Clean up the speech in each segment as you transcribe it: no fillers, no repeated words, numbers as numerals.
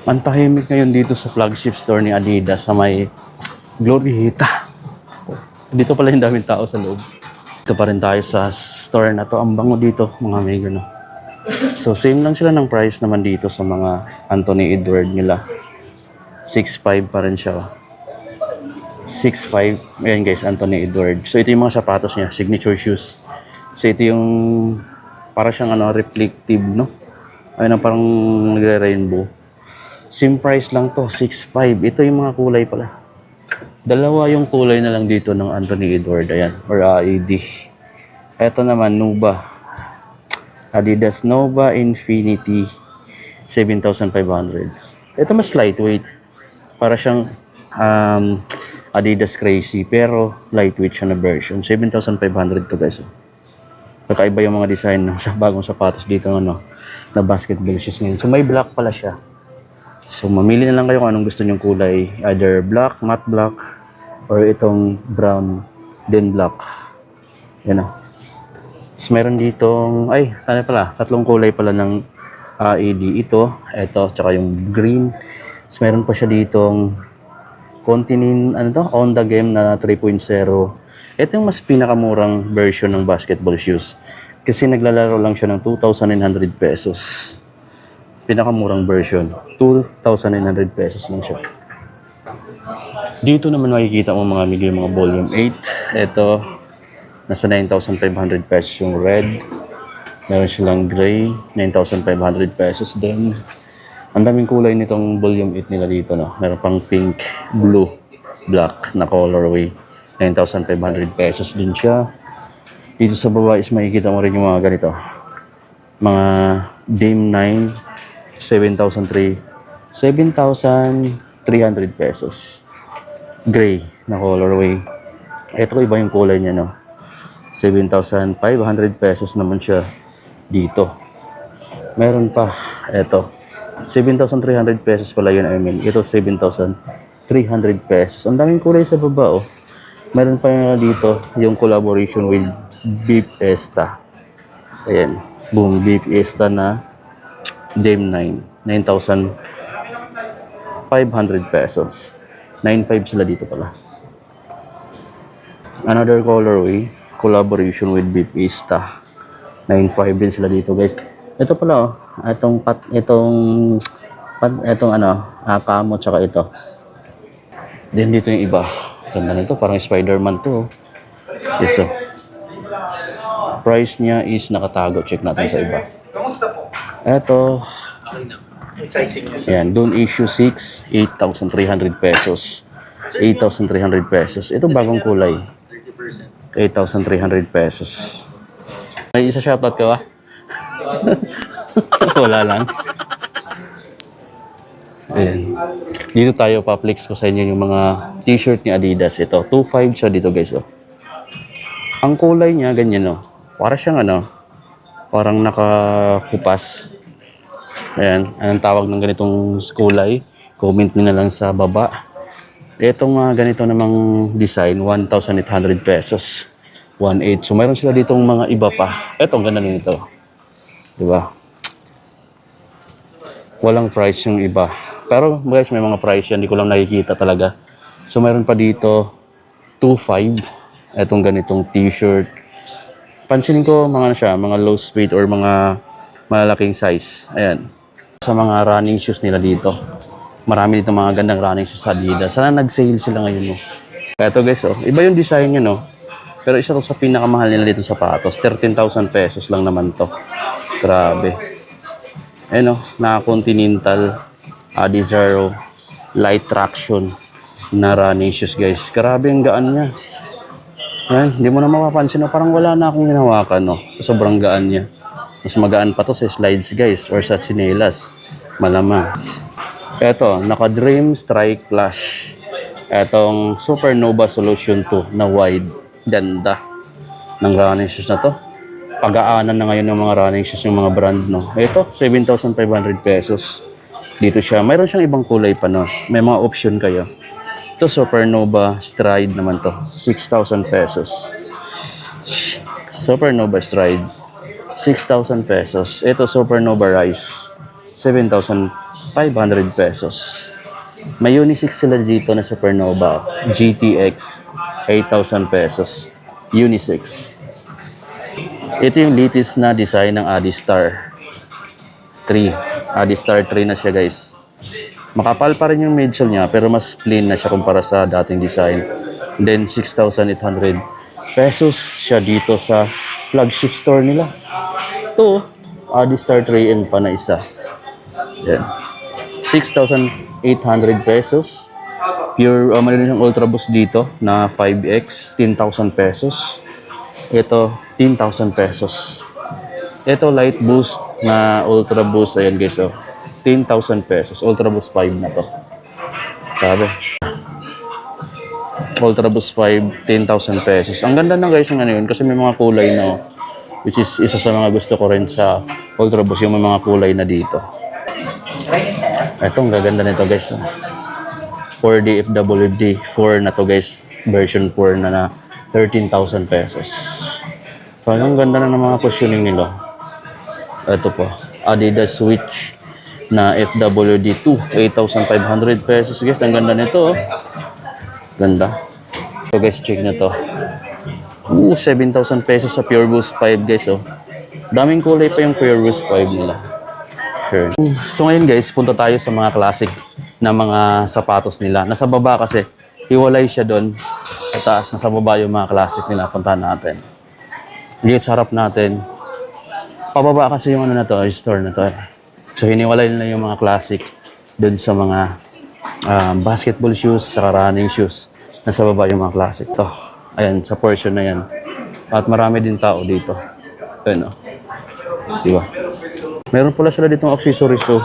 Ang tahimik ngayon dito sa flagship store ni Adidas sa may Glorieta. Dito pala yung daming tao sa loob. Ito pa rin tayo sa store na to. Ang bango dito, mga amigo, no? So, same lang sila ng price naman dito sa mga Anthony Edward nila. 6.5 pa rin siya. 6.5. Ayan guys, Anthony Edward. So, ito yung mga sapatos niya, signature shoes. So, ito yung para siyang reflective, no? Ayun ang parang nagre-rainbow. Same price lang to, 6.5. Ito yung mga kulay pala. Dalawa yung kulay na lang dito ng Anthony Edward, ayan, or AD. Ito naman, Nova. Adidas Nova Infinity 7,500. Ito mas lightweight. Para siyang Adidas Crazy, pero lightweight siya na version. 7,500 to guys. Kakaiba yung mga design ng bagong sapatos dito na basketball shoes ngayon. So may black pala siya. So mamili na lang kayo kung anong gusto nyong kulay. Either black, matte black, or itong brown, then black. Yan o. So meron ditong, tatlong kulay pala ng AD. Ito, tsaka yung green. So meron pa siya ditong Continent, on the game na 3.0. Ito yung mas pinakamurang version ng basketball shoes. Kasi naglalaro lang siya ng 2,900 pesos. Pinakamurang version, 2,900 pesos lang siya. Dito naman makikita mo mga amigo yung mga volume 8. Ito, nasa 9,500 pesos yung red. Meron silang gray, 9,500 pesos din. Ang daming kulay nitong volume 8 nila dito, no? Meron pang pink, blue, black na colorway. 9,500 pesos din siya. Dito sa baba is makikita mo rin yung mga ganito. Mga Dame 9. 7,300 pesos. Gray na colorway. Ito iba yung kulay niya, no? 7,500 pesos naman siya dito. Meron pa, ito. 7,300 pesos pala yun, I mean. Ito 7,300 pesos. Ang daming kulay sa baba, oh. Meron pa dito yung collaboration with Beef Esta. Ayan. Boom, Beef Esta na Dame 9, 9,500 pesos. 9,500 sila dito pala. Another colorway, collaboration with Beef Esta. 9,500 din sila dito, guys. Ito pala, itong camo, tsaka ito. Then dito yung iba. Ganda nito, parang Spider-Man to. Yes, so. Price niya is nakatago. Check natin sa iba. Ito. Ayan, Dune Issue 6, 8,300 pesos. 8,300 pesos. Ito bagong kulay. 8,300 pesos. May isa shoutout ka ba? Wala lang. Ayan. Dito tayo, pa-flex ko sa inyo yung mga t-shirt ni Adidas. Ito, 2.5 siya dito guys. Oh. Ang kulay niya, ganyan oh. Para siyang parang nakakupas. Ayan, anong tawag ng ganitong kulay? Comment nyo na lang sa baba. Itong ganito namang design, 1,800 pesos. 1.8. So, mayroon sila ditong mga iba pa. Ito, ang ganda nito. Diba? Walang price yung iba. Pero guys, may mga price yan. Hindi ko lang nakikita talaga. So, mayroon pa dito, 2.5. Itong ganitong t-shirt. Pansinin ko, mga low speed or mga malalaking size. Ayan. Sa mga running shoes nila dito. Marami dito mga gandang running shoes sa Adidas. Sana nag-sale sila ngayon, no? Ito guys, oh. Iba yung design niya, no? Pero isa to sa pinakamahal nila dito sa sapatos. 13,000 pesos lang naman to. Grabe. Ayan, oh. Naka-Continental Adizero Light Traction na running shoes, guys. Grabe ang gaan niya. Ayan, hindi mo na mapapansin, no? Parang wala na akong hinawakan, no? Sobrang gaan niya. Mas magaan pa to sa slides, guys, or sa chinelas. Malamang. Eto, naka-Dream Strike Flash. Etong Supernova Solution 2 na wide. Ganda ng running shoes na to. Pag-aanan na ngayon ng mga running shoes yung mga brand, no? Ito, 7,500 pesos. Dito siya. Mayroon siyang ibang kulay pa, no? May mga option kayo. Ito, Supernova Stride naman to. 6,000 pesos. Supernova Stride. 6,000 pesos. Ito, Supernova Rise. 7,500 500 pesos. May unisex sila dito na Supernova GTX 8,000 pesos. Unisex. Ito yung latest na design ng Adistar 3. Adistar 3 na siya guys. Makapal pa rin yung midsole niya pero mas clean na siya kumpara sa dating design. Then 6,800 pesos siya dito sa flagship store nila. Ito, Adistar 3N pa na isa. Yan. 6,800 pesos. Pure, mayroon yung Ultra Boost dito na 5X, 10,000 pesos. Ito, 10,000 pesos. Ito, Light Boost na Ultra Boost. Ayan guys, oh. 10,000 pesos. Ultra Boost 5 na to. Sabi. Ultra Boost 5, 10,000 pesos. Ang ganda na guys ng ano yun kasi may mga kulay na, which is isa sa mga gusto ko rin sa Ultra Boost, yung may mga kulay na dito. Ito, ang gaganda nito guys. 4D FWD 4 na to guys. Version 4 na 13,000 pesos. So, ang ganda na ng mga positioning nila. Ito po. Adidas Switch na FWD 2. 8,500 pesos guys. Ang ganda nito. Oh. Ganda. So guys, check na to. 7,000 pesos sa Pure Boost 5 guys. Oh. Daming kulay pa yung Pure Boost 5 nila. Sure. So ngayon guys, punta tayo sa mga classic na mga sapatos nila. Nasa baba kasi, hiwalay siya doon. Sa taas, nasa baba yung mga classic nila. Puntahan natin. Dito sa harap natin. Pababa kasi yung ano na to, yung store na to. So hiniwalay nila yung mga classic doon sa mga basketball shoes, saka running shoes. Nasa baba yung mga classic. To. Ayan, sa portion na yan. At marami din tao dito. Ayan o. Diba? Meron pala sila ditong accessories to.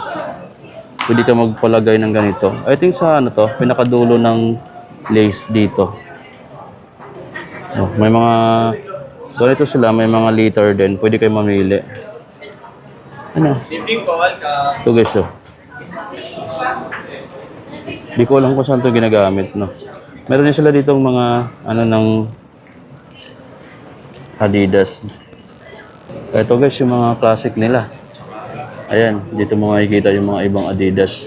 Pwede ka magpalagay ng ganito. I think sa ano to, pinakadulo ng lace dito. Oh, may mga ganito sila, may mga liter din. Pwede kayo mamili. Ano? Ito guys oh. Di ko alam kung saan ito ginagamit, no. Meron din sila ditong mga ano ng Adidas. Ito guys yung mga classic nila. Ayan, dito mo makikita yung mga ibang Adidas.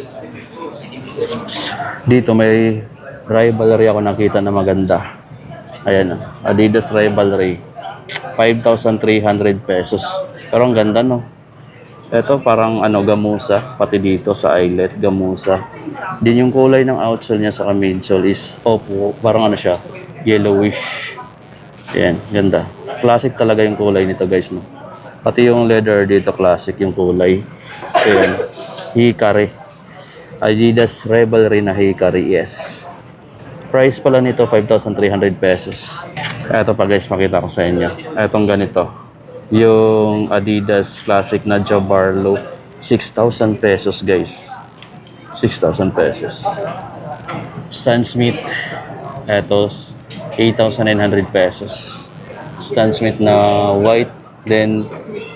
Dito may Rivalry ako nakita na maganda. Ayan, Adidas Rivalry. 5,300 pesos. Pero ang ganda, no? Ito parang ano, gamusa. Pati dito sa eyelet, gamusa. Din yung kulay ng outsole niya sa midsole is opo. Parang ano siya, yellowish. Ayan, ganda. Classic talaga yung kulay nito guys, no? Pati yung leather dito, classic yung kulay. Ayan, Hikari. Adidas Rivalry na Hikari, yes. Price pala nito, 5,300 pesos. Ito pa guys, makita ko sa inyo. Etong ganito. Yung Adidas Classic na Joe Barlow. 6,000 pesos guys. 6,000 pesos. Stan Smith. Ito, 8,900 pesos. Stan Smith na white, then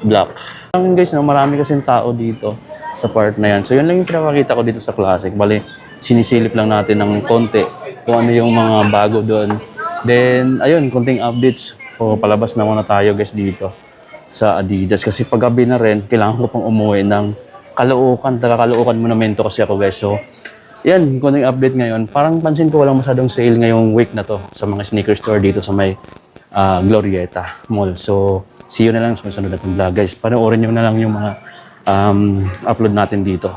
black. Guys, no, marami kasing tao dito sa part na yan. So yun lang yung pinapakita ko dito sa Classic. Bali, sinisilip lang natin ng konti kung ano yung mga bago doon. Then, ayun, konting updates. O palabas na muna tayo guys dito sa Adidas. Kasi paggabi na rin, kailangan ko pang umuwi ng Caloocan. Taga-Caloocan monumento kasi ako guys. So, yan, konting update ngayon. Parang pansin ko walang masyadong sale ngayong week na to sa mga sneaker store dito sa may Glorieta Mall. So, see you na lang sa susunod natin vlog guys. Panoorin nyo na lang yung mga upload natin dito.